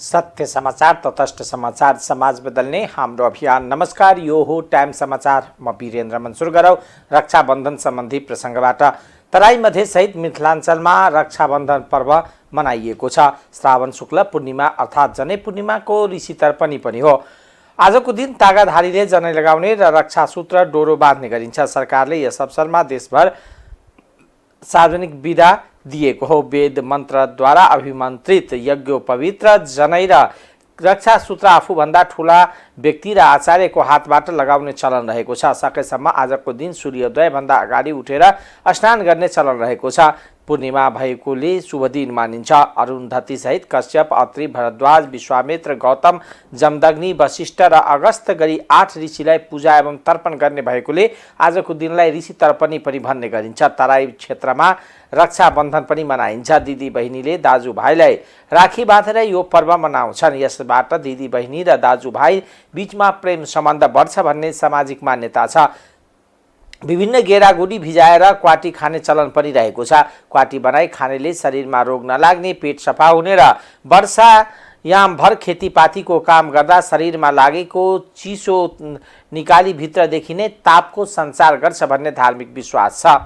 सत्य समाचार तटस्थ समाचार समाज बदल्ने हाम्रो अभियान। नमस्कार, यो हो टाइम समाचार। म वीरेन्द्र मन्सुर गरौ। रक्षाबन्धन सम्बन्धी प्रसङ्गबाट तराई मधेस सहित मिथिलाञ्चलमा रक्षाबन्धन पर्व मनाइएको छ। श्रावण शुक्ल पूर्णिमा अर्थात् जनै पूर्णिमाको ऋषि तर्पणी पनि हो। आजको दिन तागाधारीले जनै लगाउने र रक्षासूत्र डोरो बाँध्ने गरिन्छ। सरकारले यस अवसरमा देशभर सार्वजनिक बिदा दिएको हो। वेद मन्त्रद्वारा अभिमन्त्रित यज्ञोपवित्र जनै र रक्षासूत्र आफूभन्दा ठुला व्यक्ति र आचार्यको हातबाट लगाउने चलन रहेको छ। सकेसम्म आजको दिन सूर्योदयभन्दा अगाडि उठेर स्नान गर्ने चलन रहेको छ। पूर्णिमा भएकोले शुभ दिन मानिन्छ। अरुन्धती सहित कश्यप, अत्रि, भरद्वाज, विश्वामित्र, गौतम, जमदग्नि, वशिष्ठ र अगस्त गरी 8 ऋषिलाई पूजा एवं तर्पण गर्ने भएकोले आजको दिनलाई ऋषि तर्पणी पनि भन्ने गरिन्छ। तराई क्षेत्रमा रक्षाबन्धन पनि मनाइन्छ। दिदी बहिनीले दाजुभाइलाई राखी बाँधेर यो पर्व मनाउँछन्। यसबाट दिदी बहिनी र दाजुभाइ बीचमा प्रेम सम्बन्ध बढ्छ भन्ने सामाजिक मान्यता छ। विभिन्न गेडागुडी भिजाएर क्वाटी खाने चलन पनि रहेको छ। क्वाटी बनाई खानेले शरीरमा रोग नलाग्ने, पेट सफा हुने र वर्षायामभर खेतीपातीको काम गर्दा शरीरमा लागेको चिसो निकाली भित्रदेखि नै तापको सञ्चार गर्छ भन्ने धार्मिक विश्वास छ।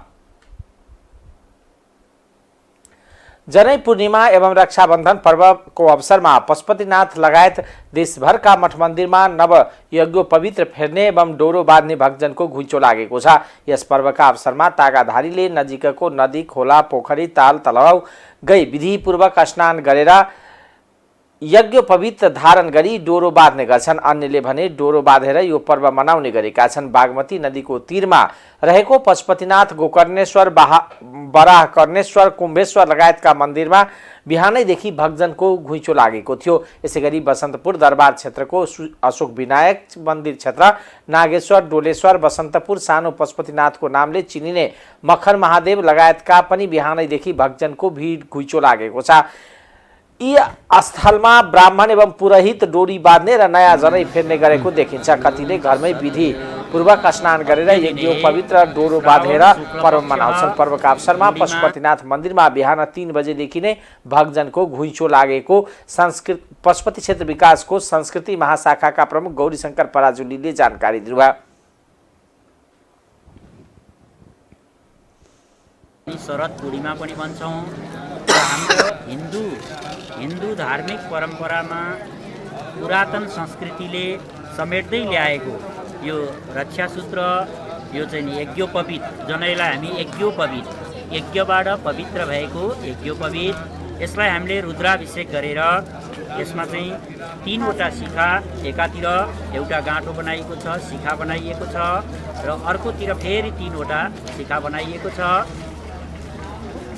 जनै पूर्णिमा एवं रक्षाबन्धन पर्वको अवसरमा पशुपतिनाथ लगायत देशभरका मठ मन्दिरमा नव यज्ञोपवित्र फेर्ने एवं डोरो बाँध्ने भक्तजनको घुइँचो लागेको छ। यस पर्वका अवसरमा तागाधारीले नजिकको नदी, खोला, पोखरी, ताल, तलाउ गई विधिपूर्वक स्नान गरेर यज्ञोपवित्र धारण गरी डोरो बाँध्ने गर्छन्। अन्यले भने डोरो बाँधेर यो पर्व मनाउने गरेका छन्। बागमती नदीको तीरमा रहेको पशुपतिनाथ, गोकर्णेश्वर, बराहकर्णेश्वर, कुम्भेश्वर लगायतका मन्दिरमा बिहानैदेखि भक्तजनको घुइँचो लागेको थियो। यसैगरी बसन्तपुर दरबार क्षेत्रको अशोक विनायक मन्दिर क्षेत्र, नागेश्वर, डोलेश्वर, बसन्तपुर, सानो पशुपतिनाथको नामले चिनिने मखर महादेव लगायतका पनि बिहानैदेखि भक्तजनको भिड घुइँचो लागेको छ। यी स्थलमा ब्राह्मण एवं पुरोहित डोरी बाँध्ने र नयाँ जनै फेर्ने गरेको देखिन्छ। कतिले घरमै विधि पूर्वक स्नान गरेर यज्ञोपवित्र डोरो बाँधेर पर्व मनाउँछन्। पर्वका अवसरमा पशुपतिनाथ मन्दिरमा बिहान 3 बजेदेखि नै भक्तजनको घुइँचो लागेको पशुपति क्षेत्र विकासको संस्कृति महाशाखाका प्रमुख गौरीशङ्कर पराजुलीले जानकारी दिनुभयो। शरद पूर्णिमा पनि भन्छौँ। हाम्रो हिन्दू धार्मिक परम्परामा पुरातन संस्कृतिले समेट्दै ल्याएको यो रक्षासूत्र, यो चाहिँ यज्ञोपवीत जनैलाई हामी यज्ञबाट पवित्र भएको यज्ञोपवीत, यसलाई हामीले रुद्राभिषेक गरेर यसमा चाहिँ 3वटा शिखा, एकातिर एउटा गाँठो बनाइएको छ, शिखा बनाइएको छ र अर्कोतिर फेरि 3वटा शिखा बनाइएको छ।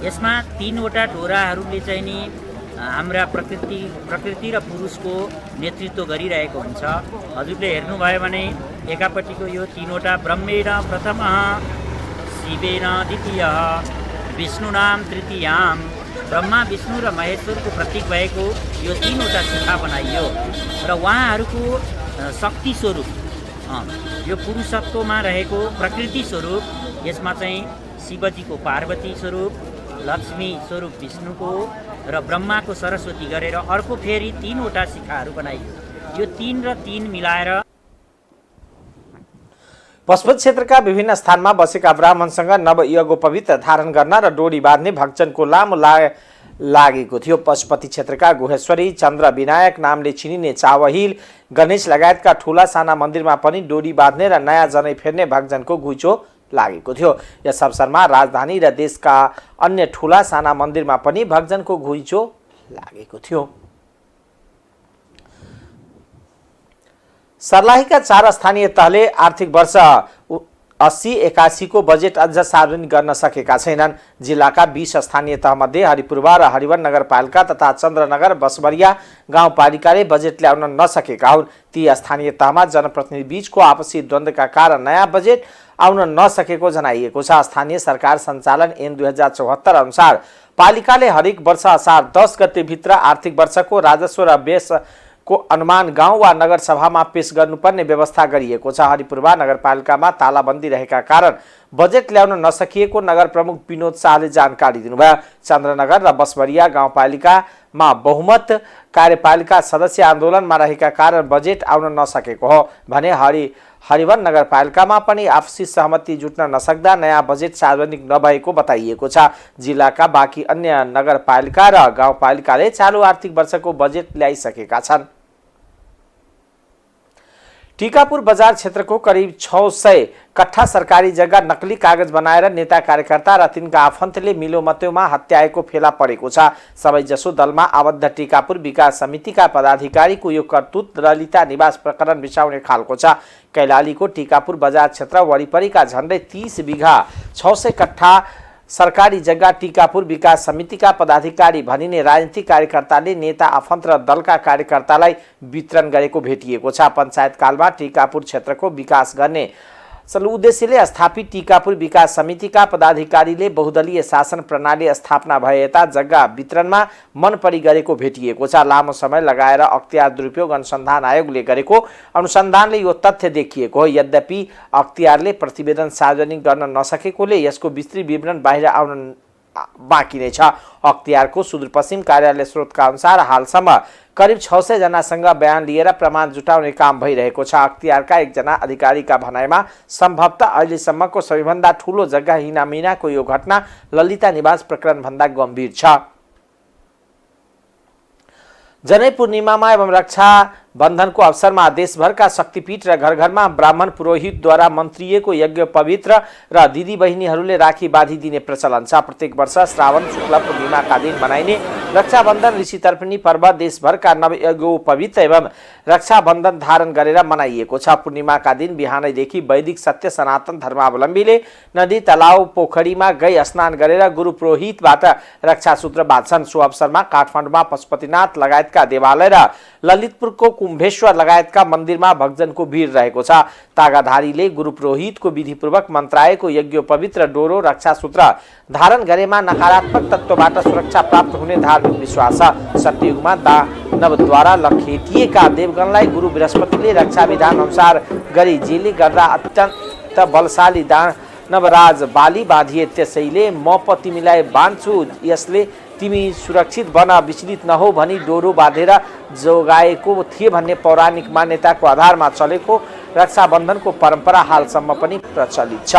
यसमा 3वटा डोराहरूले चाहिँ नि हाम्रा प्रकृति र पुरुषको नेतृत्व गरिरहेको हुन्छ। हजुरले हेर्नुभयो भने एकापट्टिको यो 3वटा ब्रह्मेण प्रथमः, शिवेन द्वितीयः, विष्णुनाम तृतीयाम, ब्रह्मा, विष्णु र महेश्वरको प्रतीक भएको यो 3वटा शिखा बनाइयो र उहाँहरूको शक्ति स्वरूप यो पुरुषत्वमा रहेको प्रकृति स्वरूप, यसमा चाहिँ शिवजीको पार्वती स्वरूप, लक्ष्मी स्वरूप विष्णुको र ब्रह्माको सरस्वती गरेर अर्को फेरि 3वटा शिखाहरू बनाइयो। यो 3 र 3 मिलाएर पशुपति क्षेत्रका विभिन्न स्थानमा बसेका ब्राह्मणसँग नव यज्ञोपवित्र धारण गर्न र डोरी बाँध्ने भक्तजनको लामो लागेको थियो। पशुपति क्षेत्रका गुहेश्वरी, चन्द्र विनायक नामले चिनिने चावहिल, गणेश लगायतका ठुला साना मन्दिरमा पनि डोरी बाँध्ने र नयाँ जनै फेर्ने भक्तजनको घुइँचो लागेको थियो। यस अवसरमा राजधानी र देशका अन्य ठुला साना मन्दिरमा पनि भक्तजनको घुइँचो लागेको थियो। सर्लाहीका 4 स्थानीय तहले आर्थिक वर्ष 80-81 को बजेट अझ सार्वजनिक गर्न सकेका छैनन्। जिल्लाका 20 स्थानीय तहमध्ये हरिपुरवा र हरिवन नगरपालिका तथा चन्द्रनगर, बसवरिया गाउँपालिकाले बजेट ल्याउन नसकेका हुन्। ती स्थानीय तहमा जनप्रतिनिधि बीचको आपसी द्वन्द्वका कारण नयाँ बजेट आउन नसकेको जनाइएको छ। स्थानीय सरकार सञ्चालन ऐन 2074 अनुसार पालिकाले हरेक वर्ष असार 10 गते भित्र आर्थिक वर्षको राजस्व र व्ययको अनुमान गाउँ वा नगरसभामा पेश गर्नुपर्ने व्यवस्था गरिएको छ। हरिपुरवा नगरपालिकामा तालाबन्दी रहेका कारण बजेट ल्याउन नसकिएको नगर प्रमुख विनोद शाहले जानकारी दिनुभयो। चन्द्रनगर र बसवरिया गाउँपालिकामा बहुमत कार्यपालिका सदस्य आन्दोलनमा रहेका कारण बजेट आउन नसकेको हो भने हरिवन नगरपालिकामा पनि आपसी सहमति जुट्न नसक्दा नयाँ बजेट सार्वजनिक नभएको बताइएको छ। जिल्लाका बाँकी अन्य नगरपालिका र गाउँपालिकाले चालु आर्थिक वर्षको बजेट ल्याइसकेका छन्। टिकापुर बजार क्षेत्रको करिब 600 कट्ठा सरकारी जग्गा नकली कागज बनाएर नेता कार्यकर्ता र तिनका आफन्तले मिलोमत्योमा हत्याएको फेला परेको छ। सबैजसो दलमा आबद्ध टिकापुर विकास समितिका पदाधिकारीको यो करतुत ललिता निवास प्रकरण बिसाउने खालको छ। कैलालीको टिकापुर बजार क्षेत्र वरिपरिका झन्डै 30 बिघा 600 कट्ठा सरकारी जग्गा टिकापुर विकास समितिका पदाधिकारी भनिने राजनीतिक कार्यकर्ताले नेता आफन्त र दलका कार्यकर्तालाई वितरण गरेको भेटिएको छ। पञ्चायत कालमा टिकापुर क्षेत्रको विकास गर्ने उद्देश्यले स्थापित टिकापुर विकास समितिका पदाधिकारीले बहुदलीय शासन प्रणाली स्थापना भए यता जग्गा वितरणमा मन परी गरेको भेटिएको छ। लामो समय लगाएर अख्तियार दुरुपयोग अनुसन्धान आयोगले गरेको अनुसन्धानले यो तथ्य देखिएको हो। यद्यपि अख्तियारले प्रतिवेदन सार्वजनिक गर्न नसकेकोले यसको विस्तृत विवरण बाहिर आउन बाँकी नै छ। अख्तियारको सुदूरपश्चिम कार्यालय स्रोतका अनुसार हालसम्म करिब 600 जनासँग बयान लिएर प्रमाण जुटाउने काम भइरहेको छ। अख्तियारका एकजना अधिकारीका भनाइमा सम्भवतः अहिलेसम्मको सबैभन्दा ठूलो जग्गा हिनामिनाको यो घटना ललिता निवास प्रकरण भन्दा गम्भीर छ। जनै पूर्णिमामा एवं रक्षा बन्धनको अवसरमा देशभरका शक्तिपीठ र घर घरमा ब्राह्मण पुरोहितद्वारा मन्त्रिएको यज्ञ पवित्र र दिदी बहिनीहरूले राखी बाँधी दिने प्रचलन छ। प्रत्येक वर्ष श्रावण शुक्ल पूर्णिमाका दिन मनाइने रक्षाबन्धन ऋषि तर्पणी पर्व देशभरका नवयज्ञोपवीत एवं रक्षाबन्धन धारण गरेर मनाइएको छ। पूर्णिमाका दिन बिहानैदेखि वैदिक सत्य सनातन धर्मावलम्बीले नदी तलाउ पोखरीमा गई स्नान गरेर गुरु पुरोहितबाट रक्षासूत्र बाँध्छन्। सो अवसरमा काठमाडौँमा पशुपतिनाथ लगायतका देवालय र ललितपुरको कुम्भेश्वर लगायतका मन्दिरमा भक्तजनको भिड रहेको छ। तागाधारीले गुरु पुरोहितको विधिपूर्वक मन्त्राएको यज्ञोपवित्र डोरो रक्षासूत्र धारण गरेमा नकारात्मक तत्त्वबाट सुरक्षा प्राप्त हुने धार्मिक विश्वास छ। सत्ययुगमा दानवद्वारा लखेटिएका देवगणलाई गुरु बृहस्पतिले रक्षा विधान अनुसार गरी जेले गर्दा अत्यन्त बलशाली दानवराज बाली बाँधिए। त्यसैले म प तिमीलाई बाँध्छु, यसले तिमी सुरक्षित बन, विचलित नहो भनी डोरो बाँधेर जोगाएको थिए भन्ने पौराणिक मान्यताको आधारमा चलेको रक्षाबन्धनको परम्परा हालसम्म पनि प्रचलित छ।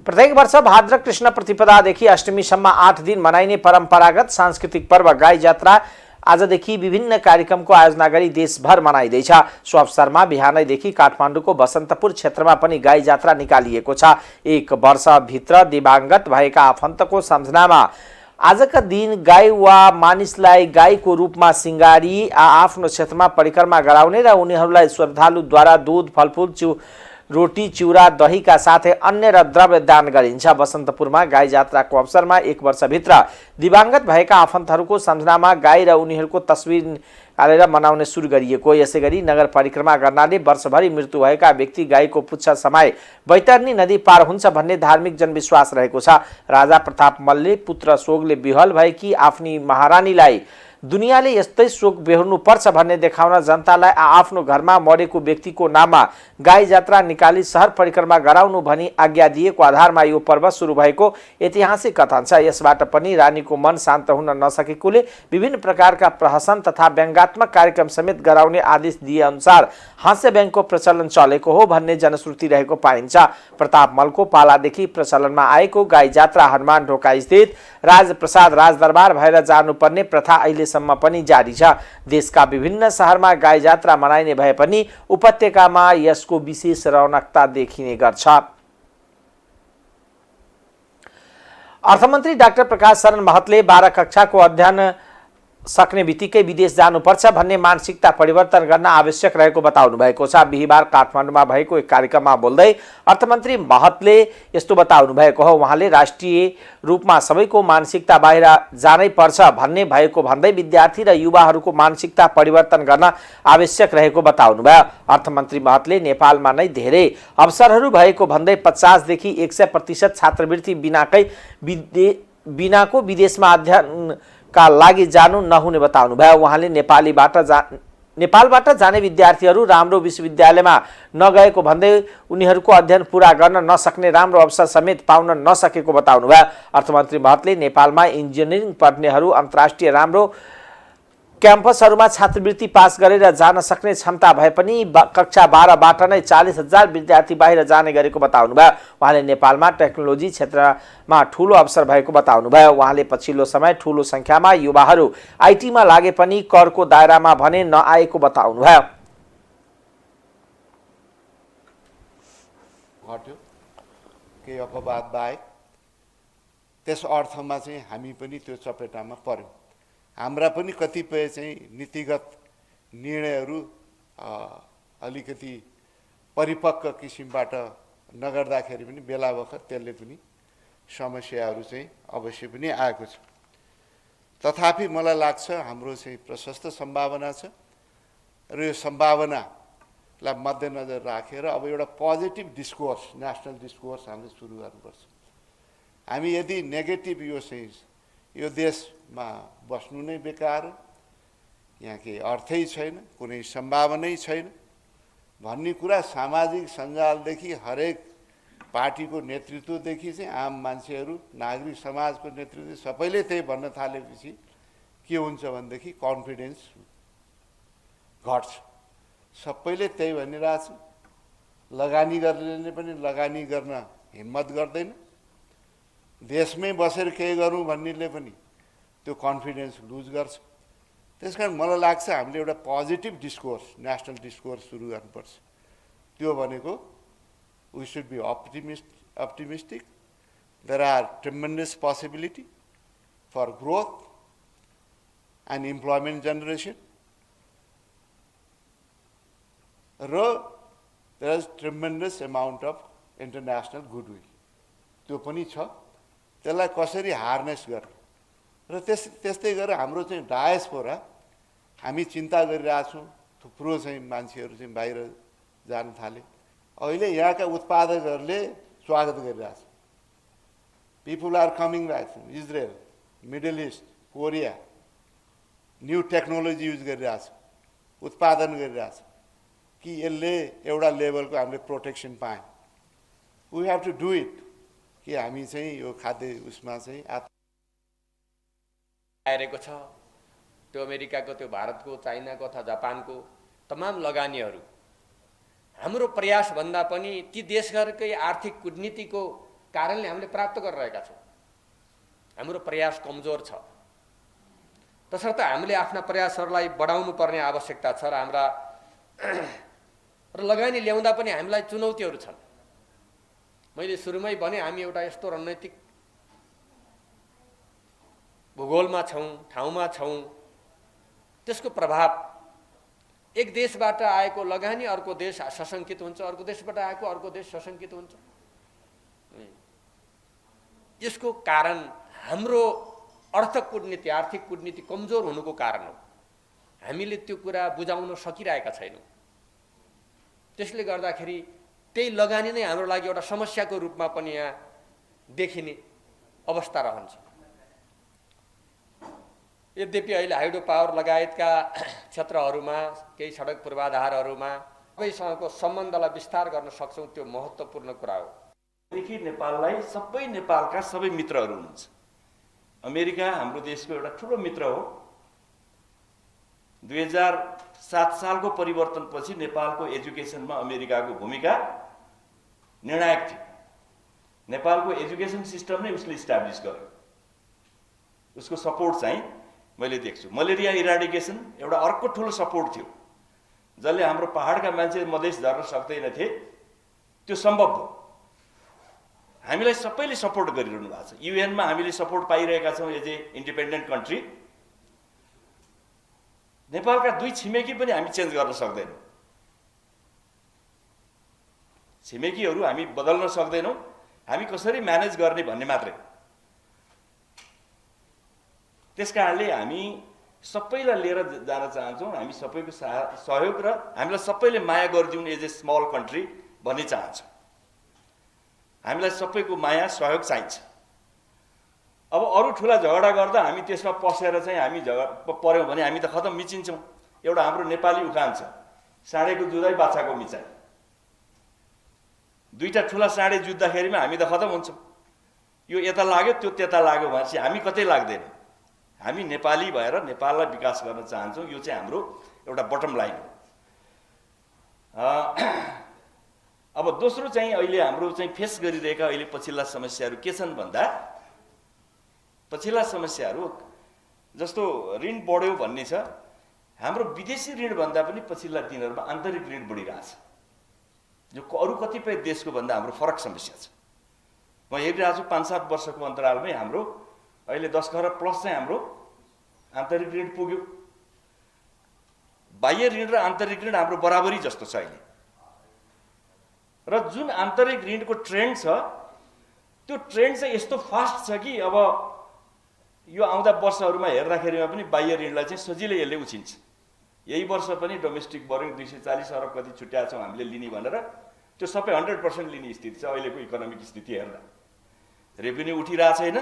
प्रत्येक वर्ष भाद्र कृष्ण प्रतिपदादेखि अष्टमीसम्म 8 दिन मनाइने परम्परागत सांस्कृतिक पर्व गाई जात्रा आजदेखि विभिन्न कार्यक्रमको आयोजना गरी देशभर मनाइँदैछ। सो अवसरमा बिहानैदेखि काठमाडौँको बसन्तपुर क्षेत्रमा पनि गाई जात्रा निकालिएको छ। एक वर्षभित्र दिवाङ्गत भएका आफन्तको सम्झनामा आजका दिन गाई वा मानिसलाई गाईको रूपमा सिंगारी आफ्नो क्षेत्रमा परिक्रमा गराउने र उनीहरूलाई श्रद्धालुद्वारा दूध फलफुल रोटी चिउरा दहीका साथै अन्य र द्रव्य दान गरिन्छ। बसन्तपुरमा गाई जात्राको अवसरमा एक वर्षभित्र दिवाङ्गत भएका आफन्तहरूको सम्झनामा गाई र उनीहरूको तस्बिर निकालेर मनाउने सुरु गरिएको। यसैगरी नगर परिक्रमा गर्नाले वर्षभरि मृत्यु भएका व्यक्ति गाईको पुच्छर समाई बैतरणी नदी पार हुन्छ भन्ने धार्मिक जनविश्वास रहेको छ। राजा प्रताप मल्लले पुत्र शोकले विह्वल भएकी आफ्नी महारानीलाई दुनियाँले यस्तै शोक बेहोर्नुपर्छ भन्ने देखाउन जनतालाई आफ्नो घरमा मरेको व्यक्तिको नाममा गाई जात्रा निकाली शहर परिक्रमा गराउनु भनी आज्ञा दिएको आधारमा यो पर्व सुरु भएको ऐतिहासिक कथन छ। यसबाट पनि रानीको मन शान्त हुन नसकेकोले विभिन्न प्रकारका प्रहसन तथा व्यङ्गात्मक कार्यक्रम समेत गराउने आदेश दिए अनुसार हास्य व्यङ्गको प्रचलन चलेको हो भन्ने जनश्रुति रहेको पाइन्छ। प्रताप मलको पालादेखि प्रचलनमा आएको गाई जात्रा हनुमान ढोका स्थित राजप्रसाद राजदरबार भएर जानुपर्ने प्रथा अहिलेसम्म पनि जारी छ। देशका विभिन्न शहरमा गाई जात्रा मनाइने भए पनि उपत्यकामा यसको विशेष रौनकता देखिने गर्छ। अर्थमन्त्री डाक्टर प्रकाश शरण महतले 12 कक्षाको अध्ययन सक्ने बित्तिकै विदेश जानुपर्छ भन्ने मानसिकता परिवर्तन गर्न आवश्यक रहेको बताउनु भएको छ। बिहीबार काठमाडौँमा भएको एक कार्यक्रममा बोल्दै अर्थमन्त्री महतले यस्तो बताउनु भएको हो। उहाँले राष्ट्रिय रूपमा सबैको मानसिकता बाहिर जानै पर्छ भन्ने भएको भन्दै विद्यार्थी र युवाहरूको मानसिकता परिवर्तन गर्न आवश्यक रहेको बताउनु भयो। अर्थमन्त्री महतले नेपालमा नै धेरै अवसरहरू भएको भन्दै 50 देखि 100% छात्रवृत्ति बिनाको विदेशमा अध्ययन का लागि जानु नहुने बताउनुभयो। उहाँले नेपालबाट जाने विद्यार्थीहरू राम्रो विश्वविद्यालयमा नगएको भन्दै उनीहरूको अध्ययन पूरा गर्न नसक्ने राम्रो अवसर समेत पाउन नसकेको बताउनुभयो। अर्थमन्त्री महतले नेपालमा इन्जिनियरिङ पढ्नेहरू अन्तर्राष्ट्रिय राम्रो क्याम्पसहरूमा छात्रवृत्ति पास गरेर जान सक्ने क्षमता भए पनि कक्षा 12बाट नै 40,000 विद्यार्थी बाहिर जाने गरेको बताउनुभयो। उहाँले नेपालमा टेक्नोलोजी क्षेत्रमा ठूलो अवसर भएको बताउनुभयो। उहाँले पछिल्लो समय ठूलो संख्यामा युवाहरू आइटीमा लागे पनि करको दायरामा भने नआएको बताउनुभयो। घट्यो केही अपवाद बाहेक, त्यस अर्थमा चाहिँ हामी पनि त्यो चपेटामा पर्यौँ। हाम्रा पनि कतिपय चाहिँ नीतिगत निर्णयहरू अलिकति परिपक्व किसिमबाट नगर्दाखेरि पनि बेला बखत त्यसले पनि समस्याहरू चाहिँ अवश्य पनि आएको छ। तथापि मलाई लाग्छ हाम्रो चाहिँ प्रशस्त सम्भावना छ र यो सम्भावनालाई मध्यनजर राखेर अब एउटा पोजिटिभ डिस्कोर्स, नेसनल डिस्कोर्स हामीले सुरु गर्नुपर्छ। हामी यदि नेगेटिभ यो देशमा बस्नु नै बेकार, यहाँ केही अर्थै छैन, कुनै सम्भावनै छैन भन्ने कुरा सामाजिक सञ्जालदेखि हरेक पार्टीको नेतृत्वदेखि चाहिँ आम मान्छेहरू, नागरिक समाजको नेतृत्व सबैले त्यही भन्न थालेपछि के हुन्छ भनेदेखि कन्फिडेन्स घट्छ। सबैले त्यही भनिरहेछ, लगानी गर्नेले पनि लगानी गर्न हिम्मत गर्दैन, देशमै बसेर केही गरौँ भन्नेले पनि त्यो कन्फिडेन्स लुज गर्छ। त्यसकारण मलाई लाग्छ हामीले एउटा पोजिटिभ डिस्कोर्स, नेसनल डिस्कोर्स सुरु गर्नुपर्छ। त्यो भनेको we should be optimistic. There are tremendous possibility for growth and employment generation. There is tremendous amount of international goodwill. त्यो पनि छ, त्यसलाई कसरी हार्नेस गर्ने र त्यस्तै गरेर हाम्रो चाहिँ डायस्पोरा हामी चिन्ता गरिरहेछौँ। थुप्रो चाहिँ मान्छेहरू चाहिँ बाहिर जान थाले। अहिले यहाँका उत्पादकहरूले स्वागत गरिरहेछ। People are coming back from Israel, Middle East, Korea, new technology use गरिरहेछ, उत्पादन गरिरहेछ कि यसले एउटा लेभलको हामीले प्रोटेक्सन पायौँ। We have to do it कि हामी चाहिँ यो खाद्य उसमा चाहिँ आएको छ। त्यो अमेरिकाको, त्यो भारतको, चाइनाको अथवा जापानको तमाम लगानीहरू हाम्रो प्रयासभन्दा पनि ती देशहरूकै आर्थिक कूटनीतिको कारणले हामीले प्राप्त गरिरहेका छौँ। हाम्रो प्रयास कमजोर छ, तसर्थ हामीले आफ्ना प्रयासहरूलाई बढाउनु पर्ने आवश्यकता छ र हाम्रा लगानी ल्याउँदा पनि हामीलाई चुनौतीहरू छन्। मैले सुरुमै भने हामी एउटा यस्तो रणनीतिक भूगोलमा छौँ, ठाउँमा छौँ, त्यसको प्रभाव एक देशबाट आएको लगानी अर्को देश सशङ्कित हुन्छ, अर्को देशबाट आएको अर्को देश सशङ्कित हुन्छ। यसको कारण हाम्रो अर्थ कूटनीति, आर्थिक कूटनीति कमजोर हुनुको कारण हो। हामीले त्यो कुरा बुझाउन सकिरहेका छैनौँ। त्यसले गर्दाखेरि त्यही लगानी नै हाम्रो लागि एउटा समस्याको रूपमा पनि यहाँ देखिने अवस्था रहन्छ। यद्यपि अहिले हाइड्रो पावर लगायतका क्षेत्रहरूमा, केही सडक पूर्वाधारहरूमा सबैसँगको सम्बन्धलाई विस्तार गर्न सक्छौँ, त्यो महत्त्वपूर्ण कुरा हो। देखि नेपाललाई सबै नेपालका सबै मित्रहरू हुनुहुन्छ। अमेरिका हाम्रो देशको एउटा ठुलो मित्र हो। 2007 सालको परिवर्तनपछि नेपालको एजुकेसनमा अमेरिकाको भूमिका निर्णायक थियो। नेपालको एजुकेसन सिस्टम नै उसले इस्टाब्लिस गर्यो। उसको सपोर्ट चाहिँ मैले देख्छु। मलेरिया इराडिकेसन एउटा अर्को ठुलो सपोर्ट थियो, जसले हाम्रो पहाडका मान्छे मधेस झर्न सक्दैनथे, त्यो सम्भव भयो। हामीलाई सबैले सपोर्ट गरिरहनु भएको छ। युएनमा हामीले सपोर्ट पाइरहेका छौँ एज ए इन्डिपेन्डेन्ट कन्ट्री। नेपालका दुई छिमेकी पनि हामी चेन्ज गर्न सक्दैनौँ। छिमेकीहरू हामी बदल्न सक्दैनौँ, हामी कसरी म्यानेज गर्ने भन्ने मात्रै। त्यस कारणले हामी सबैलाई लिएर जान चाहन्छौँ। हामी सबैको सहयोग र हामीलाई सबैले माया गरिदिउन् एज ए स्मल कन्ट्री भन्ने चाहन्छौँ। हामीलाई सबैको माया सहयोग चाहिन्छ। अब अरू ठुला झगडा गर्दा हामी त्यसमा पसेर चाहिँ हामी पऱ्यौँ भने हामी त खतम मिचिन्छौँ। एउटा हाम्रो नेपाली उखान छ, साँडेको जुधाइ बाछाको मिचाइ। दुईटा ठुला साँडे जुत्दाखेरिमा हामी त खतम हुन्छौँ। यो यता लाग्यो त्यो त्यता लाग्यो भनेपछि हामी कतै लाग्दैन। हामी नेपाली भएर नेपाललाई विकास गर्न चाहन्छौँ, यो चाहिँ हाम्रो एउटा बटम लाइन हो। अब दोस्रो चाहिँ अहिले हाम्रो चाहिँ फेस गरिरहेका अहिले पछिल्ला समस्याहरू के छन् भन्दा, पछिल्ला समस्याहरू जस्तो ऋण बढ्यो भन्ने छ। हाम्रो विदेशी ऋणभन्दा पनि पछिल्ला दिनहरूमा आन्तरिक ऋण बढिरहेछ, जो अरू कतिपय देशको भन्दा हाम्रो फरक समस्या छ। म हेरिरहेको छु 5-7 वर्षको अन्तरालमै हाम्रो अहिले 10 खरब प्लस चाहिँ हाम्रो आन्तरिक ऋण पुग्यो। बाह्य ऋण र आन्तरिक ऋण हाम्रो बराबरी जस्तो छ अहिले। र जुन आन्तरिक ऋणको ट्रेन्ड छ, त्यो ट्रेन्ड चाहिँ यस्तो फास्ट छ कि अब यो आउँदा वर्षहरूमा हेर्दाखेरिमा पनि बाह्य ऋणलाई चाहिँ सजिलै यसले उछिन्छ। यही वर्ष पनि डोमेस्टिक बोरिङ 240 अरब कति छुट्याएको छौँ हामीले लिने भनेर, त्यो सबै 100% लिने स्थिति छ अहिलेको इकोनोमिक स्थिति हेर्दा। रेभेन्यू उठिरहेको छैन,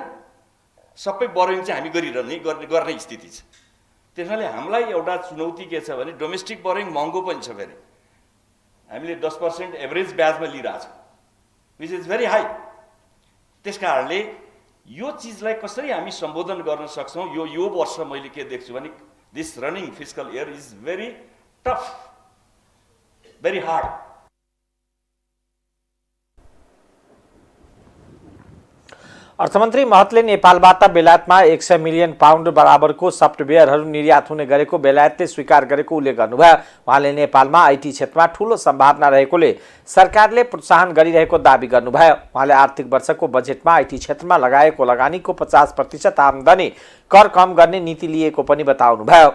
सबै बोरिङ चाहिँ हामी गर्ने स्थिति छ। त्यसैले हामीलाई एउटा चुनौती के छ भने डोमेस्टिक बोरिङ महँगो पनि छ। फेरि हामीले 10% एभरेज ब्याजमा लिइरहेछौँ, विच इज भेरी हाई। त्यस कारणले यो चिजलाई कसरी हामी सम्बोधन गर्न सक्छौँ, यो वर्ष मैले के देख्छु भने this running fiscal year is very tough, very hard. अर्थमन्त्री महतले नेपालबाट बेलायतमा 100 मिलियन पाउन्ड बराबरको सफ्टवेयरहरू निर्यात हुने गरेको बेलायतले स्वीकार गरेको उल्लेख गर्नुभयो। उहाँले नेपालमा आईटी क्षेत्रमा ठूलो सम्भावना रहेकोले सरकारले प्रोत्साहन गरिरहेको दाबी गर्नुभयो। उहाँले आर्थिक वर्षको बजेटमा आईटी क्षेत्रमा लगाएको लगानीको 50% आमदानी कर कम गर्ने नीति लिएको पनि बताउनुभयो।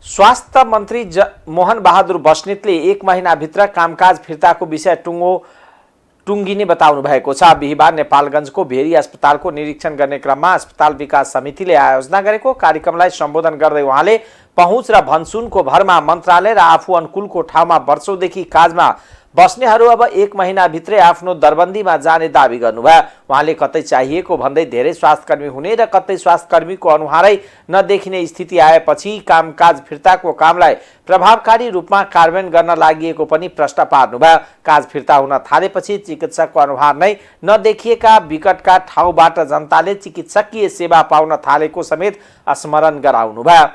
स्वास्थ्य मन्त्री मोहन बहादुर बस्नेतले 1 महिनाभित्र कामकाज फिर्ताको विषय टुङ्गिने बताउनु भएको छ। बिहिबार नेपालगञ्जको भेरी अस्पतालको निरीक्षण गर्ने क्रममा अस्पताल विकास समितिले आयोजना गरेको कार्यक्रमलाई सम्बोधन गर्दै उहाँले पहुँच र भनसुनको भरमा मन्त्रालय र आफू अनुकूलको ठाउँमा वर्षौंदेखि काजमा बस्नेहरू अब 1 महिनाभित्रै आफ्नो दरबन्दीमा जाने दावी गर्नुभयो। उहाँले कतै चाहिएको भन्दै धेरै स्वास्थ्यकर्मी हुने र कतै स्वास्थ्यकर्मीको अनुहारै नदेखिने स्थिति आएपछि कामकाज फिर्ताको कामलाई प्रभावकारी रूपमा कार्यान्वयन गर्न लागि पनि प्रश्न पार्नुभयो। काज फिर्ता हुन थालेपछि चिकित्सकको अनुहार नै नदेखिएका विकटका ठाउँबाट जनताले चिकित्सकीय सेवा पाउन थालेको समेत स्मरण गराउनुभयो।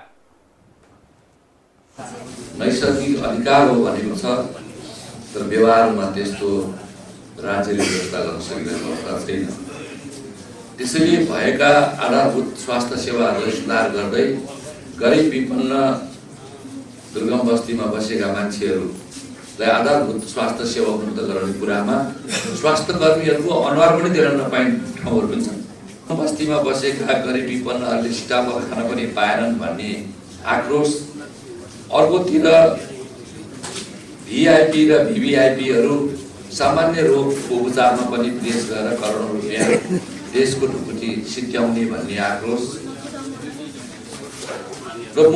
नैसर्गिक अधिकार हो भनेको छ, तर व्यवहारमा त्यस्तो राज्यले व्यवस्था गर्न सकिरहेको अवस्था छैन। त्यसैले भएका आधारभूत स्वास्थ्य सेवाहरूलाई सुधार गर्दै गरिब विपन्न दुर्गम बस्तीमा बसेका मान्छेहरूलाई आधारभूत स्वास्थ्य सेवा उपलब्ध गराउने कुरामा स्वास्थ्य कर्मीहरूको अनुहार पनि देख्न नपाइने ठाउँहरू पनि छन्। बस्तीमा बसेका गरिब विपन्नहरूले स्टाफहरू खान पनि पाएनन् भन्ने आक्रोश, अर्कोतिर भिआइपी र भिभिआइपीहरू सामान्य रोगको उपचारमा पनि विदेश गएर करोडौं रुपियाँ देशको ढुकुटी सिद्ध्याउने भन्ने आक्रोश। र म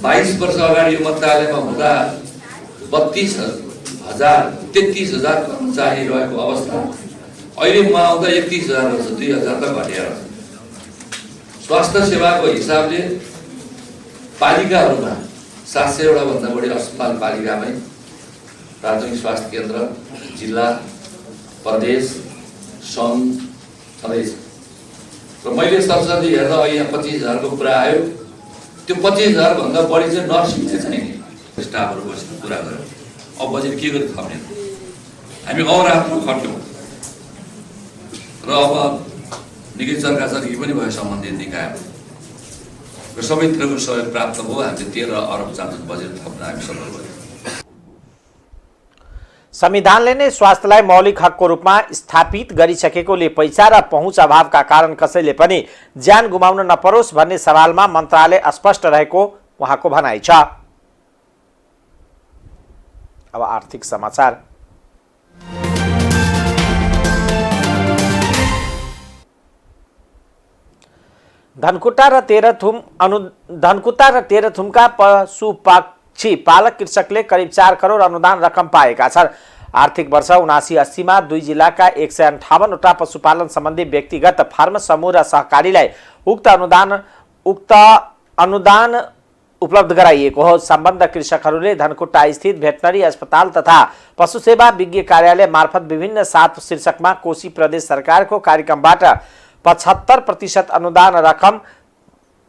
22 वर्ष अगाडि यो मन्त्रालयमा हुँदा 33,000 कर्मचारी रहेको अवस्था अहिले म आउँदा 31,000 छ, 2,000 त घटेर। स्वास्थ्य सेवाको हिसाबले पालिकाहरूमा 700 भन्दा बढी अस्पताल पालिकामै प्राथमिक स्वास्थ्य केन्द्र, जिल्ला, प्रदेश, सङ्घ छँदैछ। र मैले सरसर्ती हेर्दा यहाँ 25,000 को कुरा आयो। त्यो 25,000 भन्दा बढी चाहिँ नर्सिङले चाहिने स्टाफहरू बसेर कुरा गर्यो। अब बजेट के गरी थप्ने? हामी अहोरात्र खट्यौँ र अब निकै चर्काचर्की पनि भयो सम्बन्धित निकायमा र सबैतिरको सहयोग प्राप्त भयो। हामीले 13 अरब चाँजो बजेट थप्न हामी सफल भयौँ। संविधानले नै स्वास्थ्यलाई मौलिक हकको रूपमा स्थापित गरिसकेकोले पैसा र पहुँच अभावका कारण कसैले पनि ज्यान गुमाउन नपरोस् भन्ने सवालमा मन्त्रालय स्पष्ट रहेको उहाँको भनाइ छ। अब आर्थिक समाचार। धनकुटा र तेह्रथुमका पक्षी पालक कृषकले करिब 4 करोड अनुदान रकम पाएका छन्। आर्थिक वर्ष 79-80 मा 2 जिल्लाका 158 वटा पशुपालन सम्बन्धी व्यक्तिगत फार्म समूह र सहकारीलाई उक्त अनुदान उपलब्ध गराइएको हो। सम्बद्ध कृषकहरूले धनकुटा स्थित भेटनरी अस्पताल तथा पशु सेवा विज्ञ कार्यालय मार्फत विभिन्न 7 शीर्षकमा कोशी प्रदेश सरकारको कार्यक्रमबाट 75% अनुदान रकम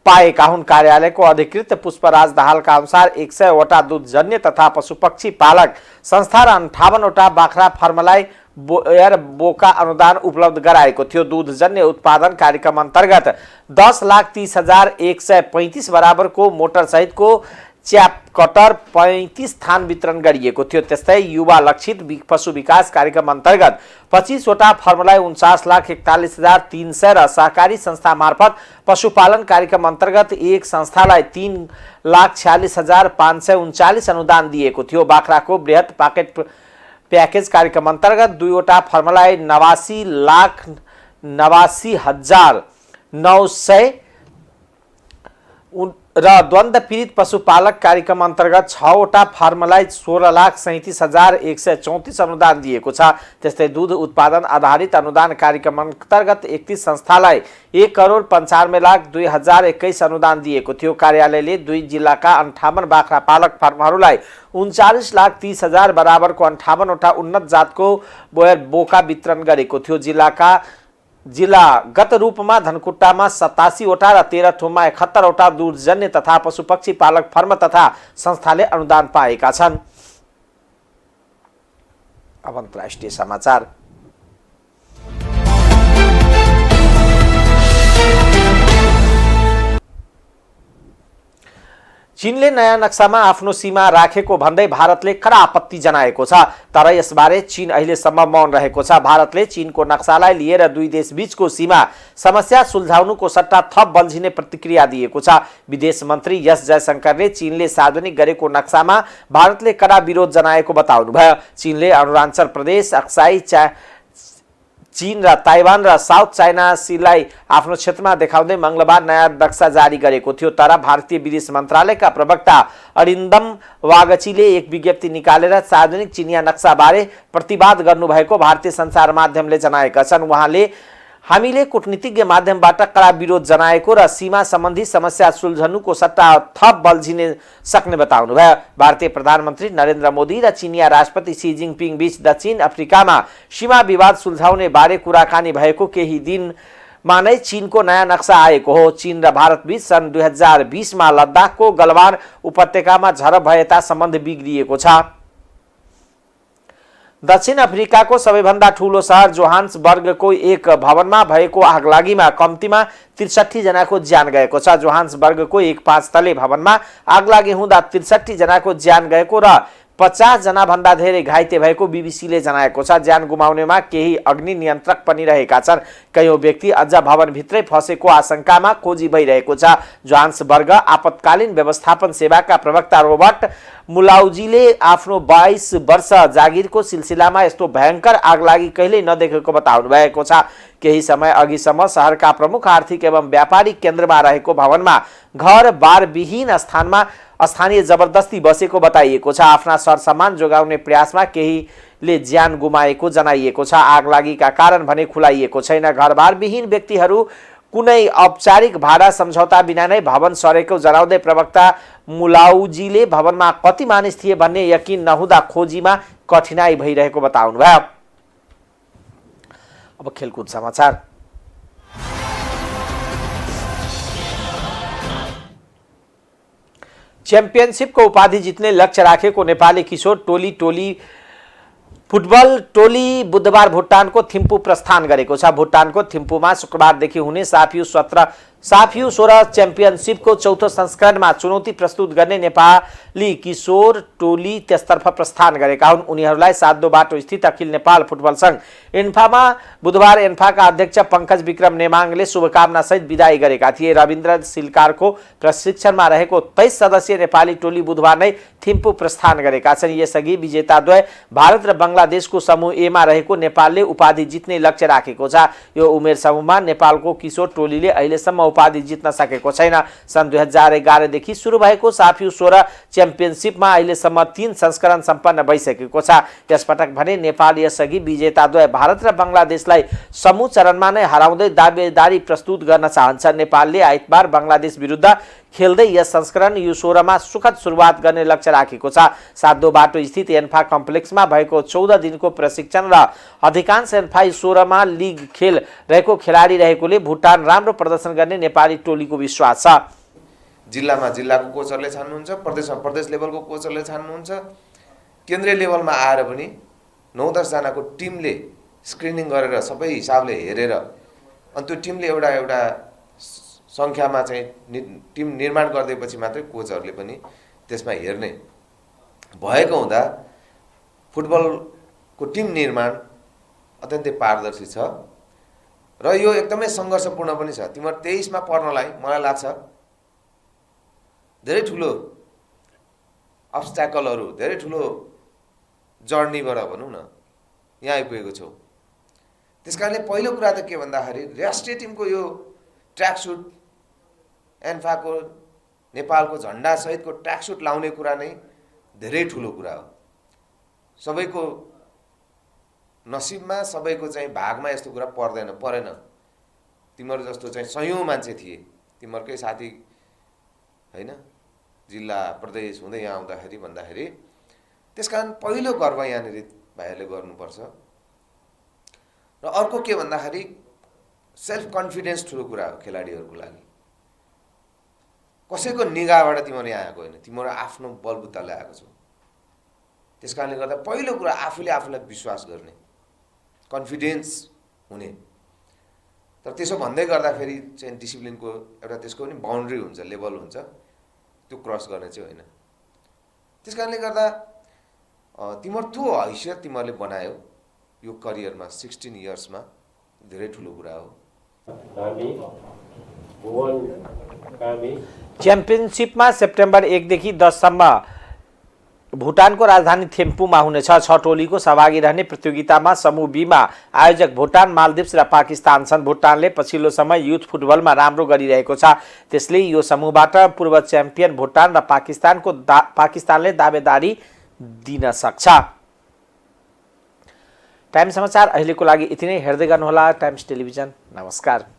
पाएका हुन्। कार्यालयको अधिकृत पुष्पराज दाहालका अनुसार 100 वटा दूधजन्य तथा पशुपक्षी पालक संस्था र 58 वटा बाख्रा फर्मलाई बोका अनुदान उपलब्ध गराएको थियो। दूधजन्य उत्पादन कार्यक्रम अन्तर्गत 10,30,135 बराबरको मोटर सहितको च्याप कटर 35 थान वितरण गरिएको थियो। त्यस्तै युवा लक्षित पशु विकास कार्यक्रम अन्तर्गत 25 वटा फर्मलाई 49,41,300 र सहकारी संस्था मार्फत पशुपालन कार्यक्रम अन्तर्गत एक संस्थालाई 3,46,539 अनुदान दिएको थियो। बाख्राको बृहत प्याकेज कार्यक्रम अन्तर्गत 2 वटा फर्मलाई 89,89,900 र द्वन्द पीडित पशुपालक कार्यक्रम अन्तर्गत 6 वटा फर्मलाई 16,37,134 अनुदान दिएको छ। त्यस्तै दूध उत्पादन आधारित अनुदान कार्यक्रम अन्तर्गत 31 संस्थालाई 1,95,02,021 अनुदान दिएको थियो। कार्यालयले 2 जिल्लाका 58 बाख्रा पालक फर्महरूलाई 39,30,000 बराबरको 58 वटा उन्नत जातको बोका वितरण गरेको थियो। जिल्लागत रूपमा धनकुटामा 87 वटा र 13 ठाउँमा 71 वटा दूधजन्य तथा पशुपक्षी पालक फर्म तथा संस्थाले अनुदान पाएका छन्। अब अन्तर्राष्ट्रिय समाचार। चीनले नयाँ नक्सामा आफ्नो सीमा राखेको भन्दै भारतले कडा आपत्ति जनाएको छ। तर यसबारे चीन अहिलेसम्म मौन रहेको छ। भारतले चीनको नक्सालाई लिएर दुई देश बीचको सीमा समस्या सुल्झाउनुको सट्टा थप बल्झिने प्रतिक्रिया दिएको छ। विदेश मन्त्री एस जयशंकरले चीनले सार्वजनिक गरेको नक्सामा भारतले कडा विरोध जनाएको बताउनुभयो। चीनले अरुणाचल प्रदेश, अक्साई चीन र ताइवान र साउथ चाइना सीलाई आफ्नो क्षेत्रमा देखाउँदै मंगलबार नयाँ नक्सा जारी गरेको थियो। तर भारतीय विदेश मन्त्रालयका प्रवक्ता अरिन्दम वागचीले एक विज्ञप्ति निकालेर सार्वजनिक चिनिया नक्साबारे प्रतिवाद गर्नुभएको भारतीय सञ्चार माध्यमले जनाएका छन्। उहाँले हामीले कूटनीतिज्ञ माध्यमबाट कडा विरोध जनाएको र सीमा सम्बन्धी समस्या सुल्झनुको सट्टा थप बल्झिने सक्ने बताउनुभयो। भारतीय प्रधानमन्त्री नरेन्द्र मोदी र चिनिया राष्ट्रपति सी जिनपिङ बीच दक्षिण अफ्रिकामा सीमा विवाद सुल्झाउने बारे कुराकानी भएको केही दिनमा नै चीनको नयाँ नक्सा आएको हो। चीन र भारत बीच सन् 2020 मा लद्दाखको गलवान उपत्यकामा झडप भएता सम्बन्ध बिग्रिएको छ। दक्षिण अफ्रिकाको सबैभन्दा ठूलो शहर जोहान्सबर्गको एक भवनमा भएको आगलागीमा कम्तीमा 63 जनाको ज्यान गएको छ। जोहान्सबर्गको एक 5 तले भवनमा आगलागी हुँदा 63 जनाको ज्यान गएको र 50 जना भन्दा धेरै घाइते भएको बीबीसीले जनाएको छ। ज्यान गुमाउनेमा केही अग्नि नियन्त्रक पनि रहेका छन्। कयौं व्यक्ति अझ भवनभित्रै फसेको आशंकामा खोजी भइरहेको छ। जोहान्सबर्ग आपतकालीन व्यवस्थापन सेवाका प्रवक्ता रोबर्ट मुलाउजीले आफ्नो 22 वर्ष जागिरको सिलसिलामा यस्तो भयंकर आगलागी कहिल्यै नदेखेको बताउनु भएको छ। केही समय अघिसम्म शहरका प्रमुख आर्थिक एवं व्यापारिक केन्द्रमा रहेको भवनमा घर बार विहीन स्थानीय जबरदस्ती बसेको बताइएको छ। आफ्ना सरसामान जोगाउने प्रयासमा केहीले ज्यान गुमाएको जनाइएको छ। आगलागीका कारण भने खुलाइएको छैन। घरबार विहीन व्यक्तिहरू कुनै औपचारिक भाडा सम्झौता बिना नै भवन सरेको जनाउँदै प्रवक्ता मुलाउजीले भवनमा कति मानिस थिए भन्ने यकिन नहुँदा खोजीमा कठिनाई भइरहेको बताउनुभयो। अब खेलकुद समाचार। च्याम्पियनशिपको उपाधि जित्ने लक्ष्य राखेको नेपाली किशोर टोली फुटबल टोली बुधबार भुटानको थिम्पू प्रस्थान गरेको छ। भुटानको थिम्पूमा शुक्रबारदेखि हुने साफिउ 16 च्याम्पियनशिपको चौथो संस्करणमा चुनौती प्रस्तुत गर्ने नेपाली किशोर टोली त्यसतर्फ प्रस्थान गरेका हुन्। उनीहरूलाई साधो बाटो स्थित अखिल नेपाल फुटबल संघ एन्फामा बुधबार एन्फाका अध्यक्ष पंकज विक्रम नेमाङले शुभकामना सहित विदाई गरेका थिए। रविन्द्र सिलकारको प्रशिक्षणमा रहेको 23 सदस्यीय नेपाली टोली बुधबार नै थिम्पू प्रस्थान गरेका छन्। यसअघि विजेताद्वय भारत र बंगलादेशको समूह ए मा रहेको नेपालले उपाधि जित्ने लक्ष्य राखेको छ। यो उमेर समूहमा नेपालको किशोर टोलीले अहिलेसम्म उपाधि जित्न सकेको छैन। सन् 2011 देखि सुरु भएको साफ U16 च्याम्पियनसिपमा अहिलेसम्म 3 संस्करण सम्पन्न भइसकेको छ। यसपटक भने नेपाल यसअघि विजेताद्वय भारत र बङ्गलादेशलाई समूह चरणमा नै हराउँदै दावेदारी प्रस्तुत गर्न चाहन्छ। नेपालले आइतबार बङ्गलादेश विरुद्ध खेल्दै यस संस्करण U16 मा सुखद सुरुवात गर्ने लक्ष्य राखेको छ। सातो बाटो स्थित एन्फा कम्प्लेक्समा भएको 14 दिनको प्रशिक्षण र अधिकांश एन्फा U16 मा लिग खेल रहेको खेलाडी रहेकोले भुटान राम्रो प्रदर्शन गर्ने नेपाली टोलीको विश्वास छ। जिल्लामा जिल्लाको कोचरले छान्नुहुन्छ, प्रदेशमा प्रदेश लेभलको कोचरले छान्नुहुन्छ, केन्द्रीय लेभलमा आएर पनि 9-10 जनाको टिमले स्क्रिनिङ गरेर सबै हिसाबले हेरेर अनि त्यो टिमले एउटा सङ्ख्यामा चाहिँ टिम निर्माण गरिदिएपछि मात्रै कोचहरूले पनि त्यसमा हेर्ने भएको हुँदा फुटबलको टिम निर्माण अत्यन्तै पारदर्शी छ र यो एकदमै सङ्घर्षपूर्ण पनि छ। तिमीहरू 23 मा पर्नलाई मलाई लाग्छ धेरै ठुलो अब्स्ट्याकलहरू, धेरै ठुलो जर्नीबाट भनौँ न यहाँ आइपुगेको छौ। त्यसकारणले पहिलो कुरा त के भन्दाखेरि राष्ट्रिय टिमको यो ट्र्याक सुट एन्फाको नेपालको झन्डा सहितको ट्र्याक सुट लाउने कुरा नै धेरै ठुलो कुरा हो। सबैको नसिबमा, सबैको चाहिँ भागमा यस्तो कुरा परेन। तिमीहरू जस्तो चाहिँ सयौं मान्छे थिए, तिमीहरूकै साथी हैन, जिल्ला प्रदेश हुँदै यहाँ आउँदाखेरि भन्दाखेरि त्यसकारण पहिलो गर्व यहाँनिर भाइहरूले गर्नुपर्छ। र अर्को के भन्दाखेरि सेल्फ कन्फिडेन्स ठुलो कुरा हो खेलाडीहरूको लागि। कसैको निगाहबाट तिमीहरू यहाँ आएको होइन, तिमीहरू आफ्नो बलबुताले आएको छौ। त्यसकारणले गर्दा पहिलो कुरा आफूले आफूलाई विश्वास गर्ने, कन्फिडेन्स हुने। तर त्यसो भन्दै गर्दाखेरि चाहिँ डिसिप्लिनको एउटा त्यसको पनि बाउन्ड्री हुन्छ, लेभल हुन्छ, त्यो क्रस गर्ने चाहिँ होइन। त्यसकारणले गर्दा तिमीहरू त्यो हैसियत तिमीहरूले बनायो यो करियरमा 16 इयर्समा धेरै ठुलो कुरा हो। च्याम्पियनसिपमा सेप्टेम्बर 1 देखि 10 सम्म भुटानको राजधानी थिम्पूमा हुनेछ। 6 टोलीको सहभागी रहने प्रतियोगितामा समूह B मा आयोजक भुटान, मालदिप्स र पाकिस्तान छन्। भुटानले पछिल्लो समय युथ फुटबलमा राम्रो गरिरहेको छ, त्यसले यो समूहबाट पूर्व च्याम्पियन भुटान र पाकिस्तानले दावेदारी दिन सक्छ। टाइम समाचार अहिलेको लागि यति नै। हेर्दै गर्नुहोला टाइम्स टेलिभिजन। नमस्कार।